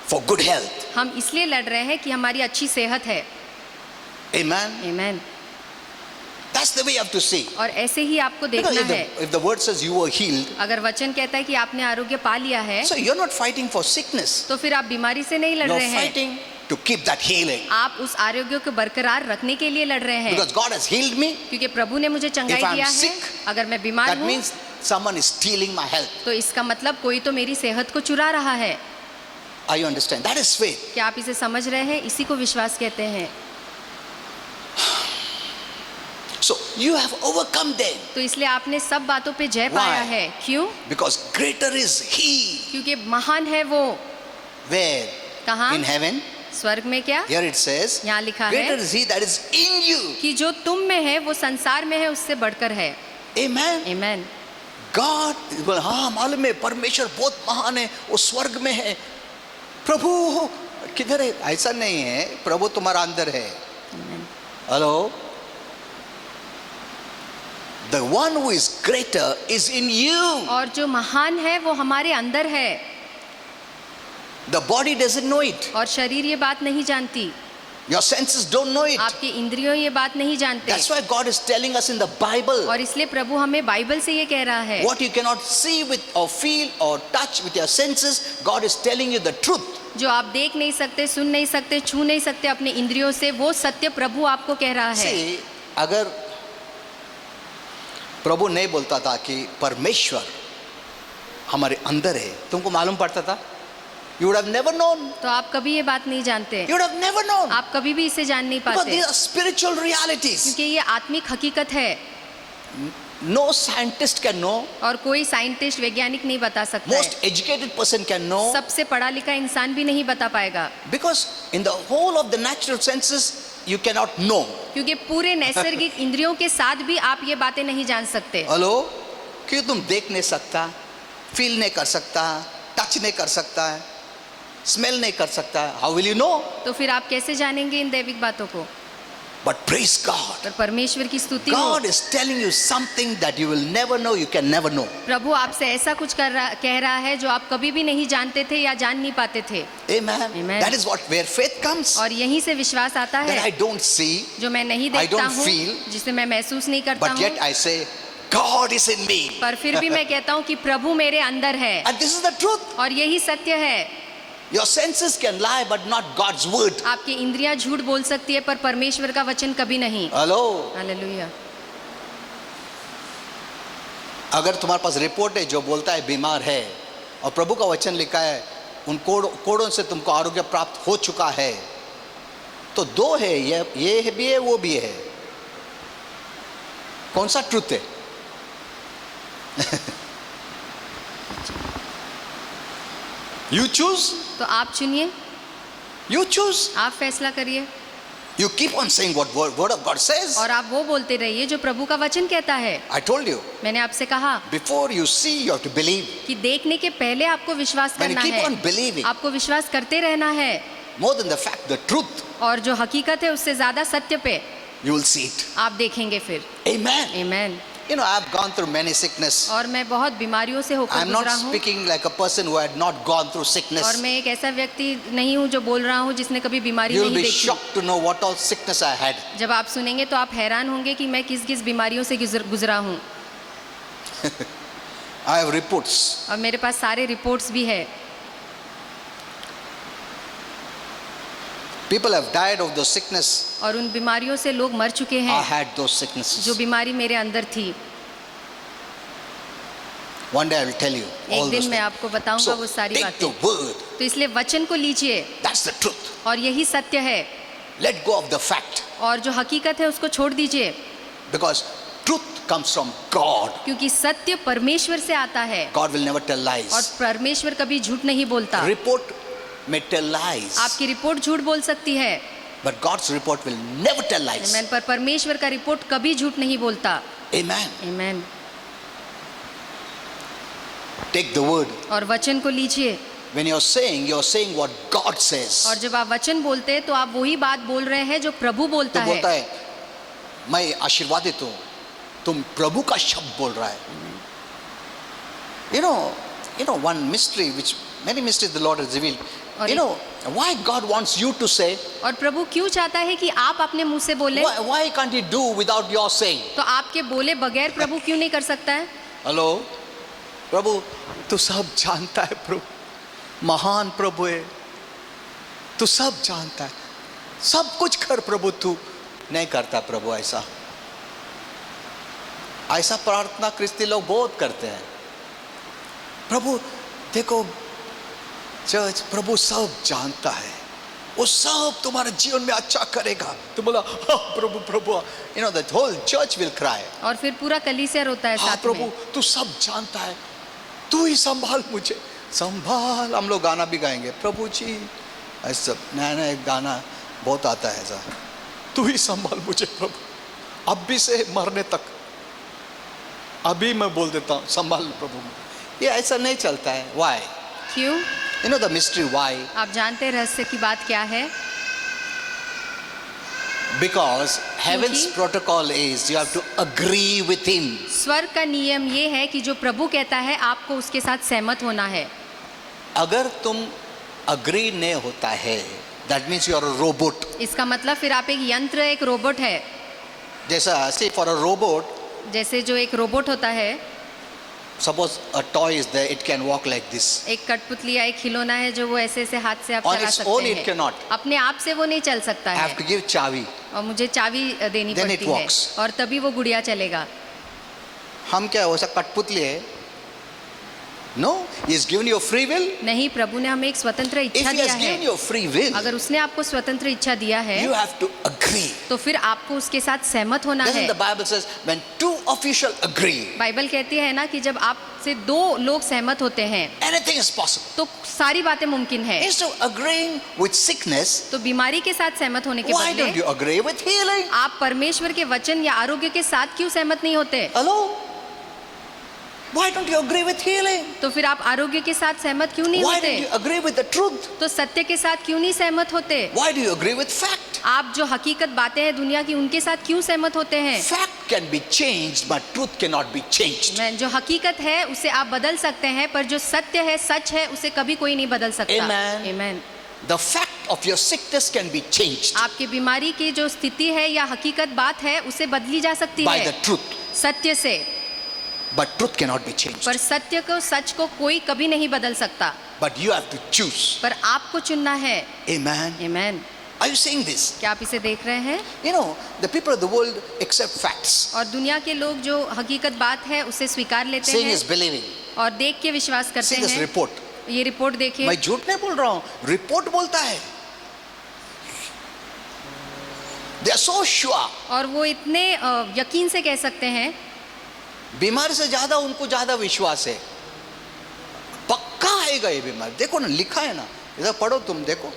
for good health. हम इसलिए लड़ रहे हैं कि हमारी अच्छी सेहत है। Amen. Amen. That's the way you have to see. और ऐसे ही आपको Because देखना है। if the word says you were healed, अगर वचन कहता है कि आपने आरोग्य पा लिया है, so you're not fighting for sickness. तो फिर आप बीमारी से नहीं लड़ You're रहे हैं, fighting to keep that healing. आप उस आरोग्य को बरकरार रखने के लिए लड़ रहे हैं। Because God has healed me, क्योंकि प्रभु ने मुझे चंगाई If I'm दिया है। sick, अगर मैं बीमार that हूँ, means someone is stealing my health. तो इसका मतलब कोई तो मेरी सेहत को चुरा रहा है। Are you understand? That is faith. क्या आप इसे समझ रहे हैं? इसी को विश्वास कहते हैं। So you have overcome them. तो इसलिए आपने सब बातों पे जय Why? पाया है। क्यों? Because greater is He. क्योंकि महान है वो। Where? कहाँ? In heaven. स्वर्ग में क्या? Here it says, यहाँ लिखा greater है is He that is in you. कि जो तुम में है वो संसार में है उससे बढ़कर है। Amen. आमेन। God, हाँ मालूम है परमेश्वर बहुत महान है, वो स्वर्ग में है। प्रभु किधर है? ऐसा नहीं है, प्रभु तुम्हारा अंदर है। Hello? The one who is greater is in you. और जो महान है वो हमारे अंदर है, The body doesn't know it. और शरीर ये बात नहीं जानती, Your senses don't know it. आपके इंद्रियों ये बात नहीं जानते। That's why God is telling us in the Bible, और इसलिए प्रभु हमें बाइबल से ये कह रहा है, what you cannot see with or feel or touch with your senses, God is telling you the truth. जो आप देख नहीं सकते, सुन नहीं सकते, छू नहीं सकते अपने इंद्रियों से, वो सत्य प्रभु आपको कह रहा है। See, अगर प्रभु नहीं बोलता था कि परमेश्वर हमारे अंदर है, तुमको मालूम पड़ता था? You would have never known. तो आप कभी ये बात नहीं जानते, You would have never known. आप कभी भी इसे जान नहीं Because पाते, these are spiritual realities. क्योंकि ये आत्मिक हकीकत है। No scientist can know. और कोई साइंटिस्ट वैज्ञानिक नहीं बता सकता Most है, educated person can know. सबसे पढ़ा लिखा इंसान भी नहीं बता पाएगा, Because in the whole of the natural senses, you cannot know. क्योंकि पूरे नैसर्गिक इंद्रियों के साथ भी आप ये बातें नहीं जान सकते। हेलो, क्यों तुम देख नहीं सकता, फील नहीं कर सकता, टच नहीं कर सकता है, स्मेल नहीं कर सकता है, हाउ विल यू नो? तो फिर आप कैसे जानेंगे इन दैविक बातों को? But praise God, पर परमेश्वर की स्तुति हो, God is telling you something that you will never know, you can never know. प्रभु आपसे ऐसा कुछ कह रहा है जो आप कभी भी नहीं जानते थे या जान नहीं पाते थे। Amen. Amen. That is what where faith comes. और यहीं से विश्वास आता That I है don't see, जो मैं नहीं I देखता don't हूँ, feel, जिसे मैं महसूस नहीं करता but हूँ, yet I say, God is in me. पर फिर भी मैं कहता हूँ कि प्रभु मेरे अंदर है, And this is the truth. और यही सत्य है। Your senses can lie, but not God's word. आपकी इंद्रियां झूठ बोल सकती है पर परमेश्वर का वचन कभी नहीं। Hello. हालेलुया। अगर तुम्हारे पास रिपोर्ट है जो बोलता है बीमार है और प्रभु का वचन लिखा है उन कोड़ों से तुमको आरोग्य प्राप्त हो चुका है, तो दो है, ये भी है, वो भी है। कौन सा ट्रुथ है? You choose. तो आप चुनिए, You choose. आप फैसला करिए, You keep on saying what word of God says. और आप वो बोलते रहिए जो प्रभु का वचन कहता है। I told you, मैंने आपसे कहा before you see, you have to believe. कि देखने के पहले आपको विश्वास When you करना keep on है, believing, आपको विश्वास करते रहना है, more than the fact, the truth, और जो हकीकत है उससे ज्यादा सत्य पे you will see it. आप देखेंगे फिर। Amen. आमीन। You know, I have gone through many sickness. और मैं बहुत बीमारियों से होकर I'm not गुजरा हूँ, speaking like a person who had not gone through और sickness. मैं एक ऐसा व्यक्ति नहीं हूँ जो बोल रहा हूँ जिसने कभी बीमारी You'll नहीं be देखी। shocked to know what all sickness I had. जब आप सुनेंगे तो आप हैरान होंगे कि मैं किस किस बीमारियों से गुजरा हूँ, I have reports. और मेरे पास सारे रिपोर्ट्स भी है। People have died of those sickness. और उन बीमारियों से लोग मर चुके I हैं had those sicknesses. जो बीमारी मेरे अंदर थी। One day I will tell you all एक दिन those मैं things. आपको बताऊंगा So वो सारी take the बातें। word. तो इसलिए वचन को लीजिए, That's the truth. और यही सत्य है, Let go of the fact. और जो हकीकत है उसको छोड़ दीजिए, Because truth comes from God. क्योंकि सत्य परमेश्वर से आता है, God will never tell और lies. परमेश्वर कभी झूठ नहीं बोलता। Report may tell lies. आपकी रिपोर्ट झूठ बोल सकती है, But God's report will never tell lies. आमीन, पर परमेश्वर का रिपोर्ट कभी झूठ नहीं बोलता। Amen. आमीन। Take the word. और वचन को लीजिए, When you're saying what God says. और जब आप वचन बोलते हैं तो आप वही बात बोल रहे हैं जो प्रभु तो बोलता बोलता है। है मैं आशीर्वादित हूं, तुम प्रभु का शब्द बोल रहा है। You know one mystery which many mysteries the Lord has revealed. और You know why God wants you to say? और प्रभु क्यों चाहता है कि आप अपने मुंह से बोले? Why can't He do without your saying? तो आपके बोले बगैर प्रभु क्यों नहीं कर सकता है? हेलो प्रभु, तू सब जानता है प्रभु, महान प्रभु है, तू सब जानता है, सब कुछ कर प्रभु। तू नहीं करता प्रभु ऐसा। ऐसा प्रार्थना क्रिस्ती लोग बहुत करते हैं। प्रभु देखो चर्च, प्रभु सब जानता है, वो सब तुम्हारे जीवन में अच्छा करेगा। तो बोला हाँ प्रभु प्रभु, you know the whole church will cry. और फिर पूरा कलीसिया रोता है हाँ साथ प्रभु में। तू सब जानता है, तू ही संभाल मुझे, संभाल। हम लोग गाना भी गाएंगे, प्रभु जी ऐसा नया नया गाना बहुत आता है ऐसा, तू ही संभाल मुझे प्रभु, अब भी से मरने तक अभी मैं बोल देता हूँ संभाल प्रभु। ये ऐसा नहीं चलता है। Why? क्यों? You know the mystery why? आप जानते हैं रहस्य की बात क्या है? Because heaven's क्योंकि- protocol is you have to agree with him. स्वर्ग का नियम ये है कि जो प्रभु कहता है आपको उसके साथ सहमत होना है। अगर तुम agree नहीं होता है, that means you are a robot. इसका मतलब फिर आप एक यंत्र, एक रोबोट है। जैसा see for a robot, जैसे जो एक रोबोट होता है, suppose a toy is there, it can walk like this. एक कठपुतली या एक खिलौना है जो वो ऐसे ऐसे हाथ से आप On चला its सकते own it हैं। cannot. अपने आप से वो नहीं चल सकता I है, have to give चाबी। और मुझे चाबी देनी Then it पड़ती है, walks. और तभी वो गुड़िया चलेगा। हम क्या वैसा कठपुतली है, No, He has given you a free will. नहीं, प्रभु ने हमें एक स्वतंत्र If इच्छा He दिया has given है। you a free will, अगर उसने आपको स्वतंत्र इच्छा दिया है you have to agree. तो फिर आपको उसके साथ सहमत होना Doesn't है। the Bible says when two of you shall agree, Bible कहती है ना कि जब आपसे दो लोग सहमत होते हैं anything is possible. तो सारी बातें मुमकिन है। Instead of agreeing with sickness, तो बीमारी के साथ सहमत होने के why don't बदले you agree with healing? आप परमेश्वर के वचन या आरोग्य के साथ क्यों सहमत नहीं होते? Hello? Why don't you agree with healing? तो फिर आप आरोग्य के साथ सहमत क्यों नहीं Why होते? don't you agree with the truth? तो सत्य के साथ क्यों नहीं सहमत होते? Why do you agree with fact? आप जो हकीकत बातें हैं दुनिया की उनके साथ क्यों सहमत होते हैं? Fact can be changed, but truth cannot be changed. जो हकीकत है उसे आप बदल सकते हैं, पर जो सत्य है, सच है, उसे कभी कोई नहीं बदल सकता। Amen. Amen. The fact of your sickness can be changed आपकी बीमारी की जो स्थिति है या हकीकत बात है उसे बदली जा सकती by है the truth, सत्य से, but truth cannot be changed. पर सत्य को, सच को कोई कभी नहीं बदल सकता। But you have to choose. पर आपको चुनना है। Amen. Amen. Are you seeing this? क्या आप इसे देख रहे हैं? You know, the people of the world accept facts. और दुनिया के लोग जो हकीकत बात है उसे स्वीकार लेते Seeing हैं is believing. और देख के विश्वास करते See this हैं। report. ये रिपोर्ट देखिए। मैं झूठ नहीं बोल रहा हूँ, रिपोर्ट बोलता है। They are so sure. और वो इतने यकीन से कह सकते हैं, बीमारी से ज्यादा उनको ज्यादा विश्वास है, पक्का आएगा ये बीमारी। देखो ना, लिखा है ना, इधर पढ़ो तुम, देखो।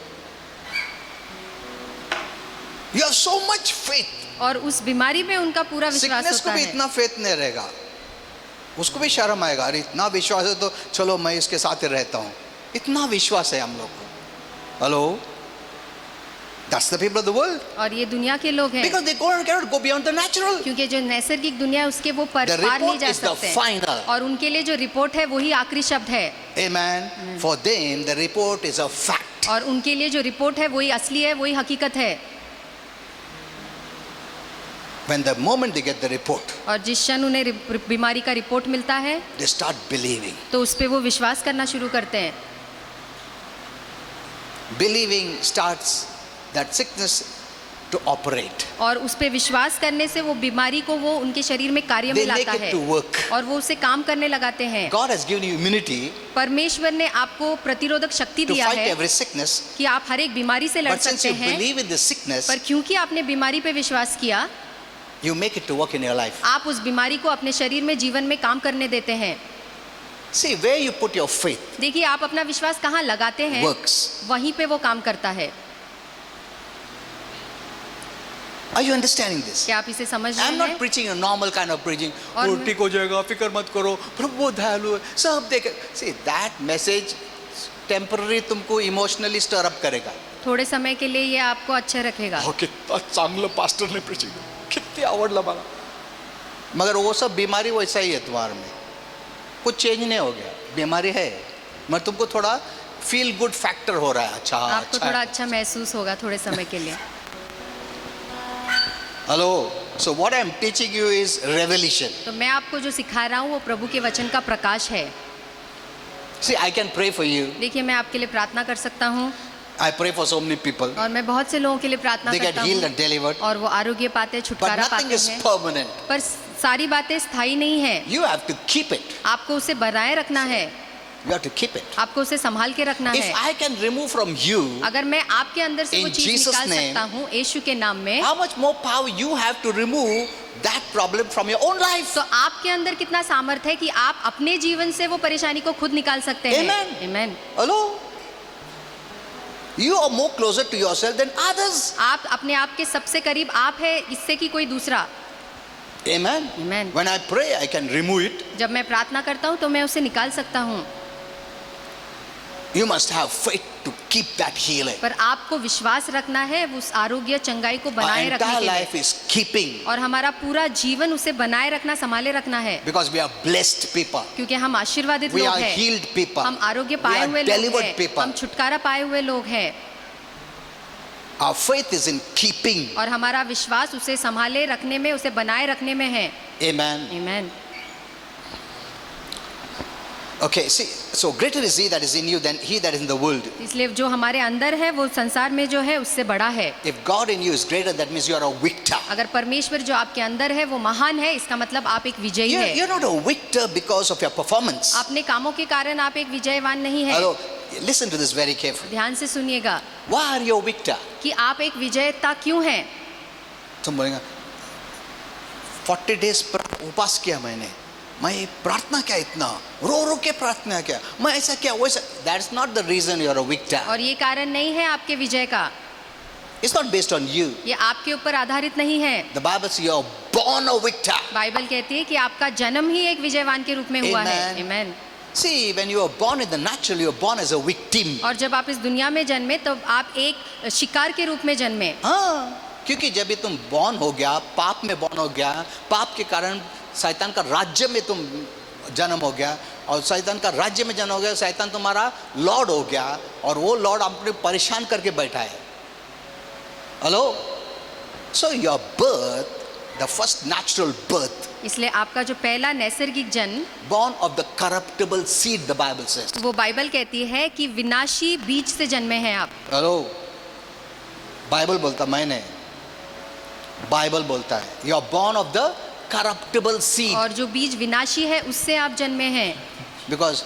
You have so much faith. और उस बीमारी में उनका पूरा विश्वास सिकनेस को होता भी है। इतना फेथ नहीं रहेगा, उसको भी शर्म आएगा, अरे इतना विश्वास है तो चलो मैं इसके साथ ही रहता हूँ। इतना विश्वास है हम लोग को। Hello, that's the people of the world. और ये दुनिया के लोग हैं, Because they cannot go beyond the natural. क्योंकि जो नैसर्गिक दुनिया है उसके वो पार The नहीं report जा is the सकते। final. और उनके लिए जो रिपोर्ट है वही आखिरी शब्द है। Amen. For them the report is a fact. और उनके लिए जो रिपोर्ट है वही असली है, वही हकीकत है। When the moment they get the report, और जिस क्षण उन्हें बीमारी का रिपोर्ट मिलता है they start believing. तो उस पे वो विश्वास करना शुरू करते हैं। Believing starts that sickness to operate. और उस पे विश्वास करने से वो बीमारी को वो उनके शरीर में कार्य में They make लाता it है to work. और वो उसे काम करने लगाते हैं। God has given you immunity परमेश्वर ने आपको प्रतिरोधक शक्ति to दिया fight है every sickness. कि आप हर एक बीमारी से लड़ But since सकते you हैं, believe in the sickness, पर क्योंकि आपने बीमारी पे विश्वास किया, you make it to work in your life. आप उस बीमारी को अपने शरीर में, जीवन में काम करने देते हैं। See, where you put your faith देखिए, आप अपना विश्वास कहाँ लगाते हैं, works. वहीं पे वो काम करता है। Are you understanding this? क्या आप इसे समझ रहे I'm not हैं? preaching a normal kind of preaching. और वो मैं- ठीक हो जाएगा, फिक्र मत करो, प्रभु दयालु है, सब देखे। See, that message temporary तुमको emotionally stir up करेगा। थोड़े समय के लिए ये आपको अच्छा रखेगा, कितना चांगलं पास्टर ने preaching, किती आवडलं मला। मगर वो सब बीमारी वैसा ही है तुम्हारे में, कुछ चेंज नहीं हो गया, बीमारी है, मगर तुमको थोड़ा फील गुड फैक्टर हो रहा है। अच्छा, आपको थोड़ा अच्छा महसूस होगा थोड़े समय के लिए। Hello, so what I am teaching you is revelation. तो मैं आपको जो सिखा रहा हूँ वो प्रभु के वचन का प्रकाश है। See, I can pray for you. देखिए, मैं आपके लिए प्रार्थना कर सकता हूँ I pray for so many people. और मैं बहुत से लोगों के लिए प्रार्थना They get करता healed हूँ and delivered. और वो आरोग्य पाते, But छुटकारा nothing पाते is हैं, permanent. पर सारी बातें स्थायी नहीं है। You have to keep it. आपको उसे बनाए रखना है, You have to keep it. आपको उसे संभाल के रखना If है। I can remove from you, अगर मैं आपके अंदर से वो In चीज Jesus' निकाल name, सकता हूँ यीशु के नाम में, how much more power you have to remove that problem from your own life? तो आपके अंदर कितना सामर्थ्य है कि आप अपने जीवन से वो परेशानी को खुद निकाल सकते हैं। Amen. Amen. Hello? You are more closer to yourself than others. आप अपने आप के सबसे करीब आप है इससे कि कोई दूसरा। Amen. Amen. When I pray, I can remove it. जब मैं प्रार्थना करता हूँ तो मैं उसे निकाल सकता हूँ, You must have faith to keep that healing. पर आपको विश्वास रखना है उस आरोग्य चंगाई को Our बनाए रखने entire के लिए। life is keeping, और हमारा पूरा जीवन उसे बनाए रखना, संभाले रखना है, because we are blessed people. क्योंकि हम आशीर्वादित We लोग are हैं, healed people. हम आरोग्य We पाए are हुए लोग delivered हैं, people. हम छुटकारा पाए हुए लोग हैं। Our faith is in keeping. और हमारा विश्वास उसे संभाले रखने में, उसे बनाए रखने में है। Amen. Amen. Okay, see, so greater is he that is in you than he that is in the world. इसलिए जो हमारे अंदर है वो संसार में जो है उससे बड़ा है। If God in you is greater, that means you are a victor. अगर परमेश्वर जो आपके अंदर है वो महान है, इसका मतलब आप एक विजयी है। You're not a victor because of your performance. अपने कामों के कारण आप एक विजयवान नहीं है। Hello, listen to this very carefully. ध्यान से सुनिएगा Why are you a victor? कि आप एक विजेता क्यों हैं। तुम बोलेंगे 40 days उपवास किया मैंने, मैं प्रार्थना क्या इतना रो रो के प्रार्थना क्या, मैं ऐसा क्या वैसा। That's not the reason you are a victor. और ये कारण नहीं है आपके विजय का, It's not based on you. ये आपके ऊपर आधारित नहीं है। The Bible says you are born a victor. Bible कहती है कि आपका जन्म ही एक विजयवान के रूप में हुआ है। Amen. Amen. See, when you are born in the natural, you are born as a victim. और जब आप इस दुनिया में जन्मे तब आप एक शिकार के रूप में जन्मे। हाँ, क्योंकि जब भी तुम बॉर्न हो गया, पाप में बॉर्न हो गया, पाप के कारण शैतान का राज्य में तुम जन्म हो गया, और शैतान का राज्य में जन्म हो गया, शैतान तुम्हारा लॉर्ड हो गया, और वो लॉर्ड आपने परेशान करके बैठा है। Hello, so your birth, the first natural birth, इसलिए आपका जो पहला नैसर्गिक जन्म, born of the corruptible seed, the Bible says. वो बाइबल कहती है कि विनाशी बीज से जन्मे हैं आप। हेलो, बाइबल बोलता, मैंने बाइबल बोलता है you are born of the corruptible seed, और जो बीज विनाशी है उससे आप जन्मे हैं, because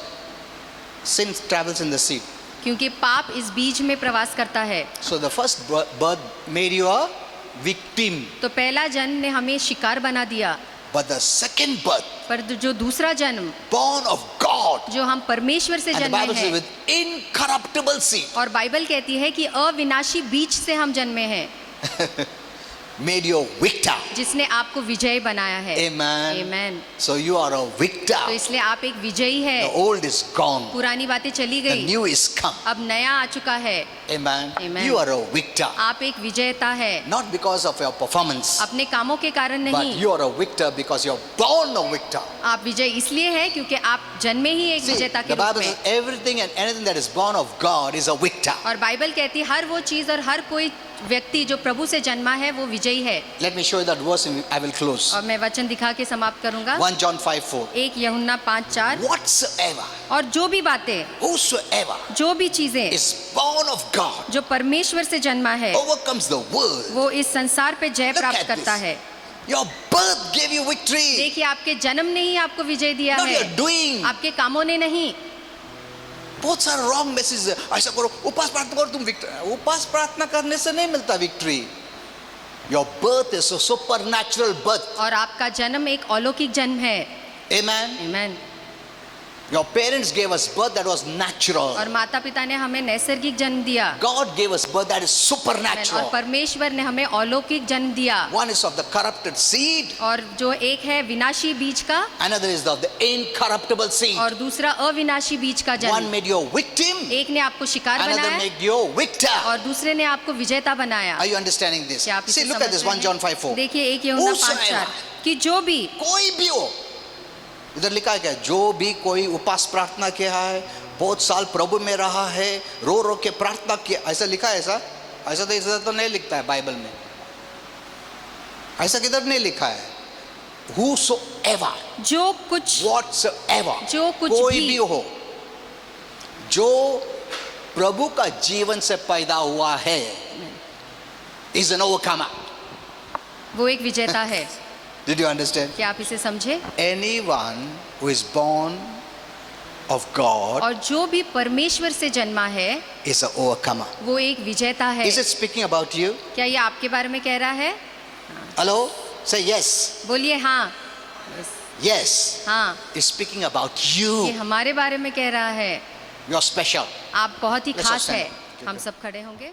sin travels in the seed. क्योंकि पाप इस बीज में प्रवास करता है। So the first birth made you a victim, तो पहला जन्म ने हमें शिकार बना दिया, but the second birth, पर जो दूसरा जन्म born of God, जो हम परमेश्वर से and the जन्मे Bible says हैं, with incorruptible seed, और बाइबल कहती है कि अविनाशी बीज से हम जन्मे हैं, made you a victor. जिसने आपको विजयी बनाया है। Amen. Amen. So you are a victor. तो इसलिए आप एक विजयी है। The old is gone, पुरानी बातें चली the गई, new is come. अब नया आ चुका है। Amen. Amen. You are a victor, आप एक विजेता है, not because of your performance, अपने कामों के कारण but नहीं। you are a victor because you are born a victor. आप विजय इसलिए हैं क्योंकि आप जन्मे ही एक See, विजेता के the रूप Bible में। says everything and anything that is born of God is a victor. और बाइबल कहती है हर वो चीज और हर कोई व्यक्ति जो प्रभु से जन्मा है वो विजयी है। Let me show you that verse and I will close. और मैं वचन दिखा के समाप्त करूंगा। 1 John 5:4. 1 यूहन्ना 5:4। Whatsoever, और जो भी बातें, whosoever जो भी चीजें is born of God जो परमेश्वर से जन्मा है overcomes the world. वो इस संसार पे जय Look प्राप्त at करता this. है। Your birth gave you victory. देखिए आपके जन्म ने ही आपको विजय दिया Not है, your doing. आपके कामों ने नहीं। बहुत सारा रॉन्ग मैसेज, ऐसा करो, उपवास प्रार्थना करो, तुम विक्ट्री। उपवास प्रार्थना करने से नहीं मिलता victory. Your birth is a supernatural birth. और आपका जन्म एक अलौकिक जन्म है। आमेन। आमेन। Your parents gave us birth that was natural. और माता पिता ने हमें नैसर्गिक जन्म दिया, God gave us birth that is और supernatural. परमेश्वर ने हमें अलौकिक जन्म दिया। One is of the corrupted seed, और जो एक है विनाशी बीज का, another is of the incorruptible seed. और दूसरा अविनाशी बीज का One जन्म। made you a victim, एक ने आपको शिकार another बनाया made you a victor. और दूसरे ने आपको विजेता बनाया। Are you understanding this? क्या आप इसे See, look at समझ this रहे 1 हैं? John 5:4. देखिए 1 यूहन्ना 5:4 कि जो भी, कोई भी हो, इधर लिखा है क्या, जो भी कोई उपास प्रार्थना किया है, बहुत साल प्रभु में रहा है, रो रो के प्रार्थना किया, ऐसा लिखा है? ऐसा तो नहीं लिखता है बाइबल में। ऐसा किधर नहीं लिखा है? Whosoever, जो कुछ, whatsoever, जो कुछ कोई भी भी हो, जो प्रभु का जीवन से पैदा हुआ है, is an overcomer. वो एक विजेता है। Did you understand? क्या आप इसे समझे? Anyone who is born of God और जो भी परमेश्वर से जन्मा है is an overcomer. वो एक विजेता है। Is it speaking about you? क्या ये आपके बारे में कह रहा है? Hello? Say yes. बोलिए हाँ। Yes. हाँ, It's speaking about ये you. हमारे बारे में कह रहा है। You're special. आप बहुत ही Let's all खास stand है। up. हम सब खड़े होंगे।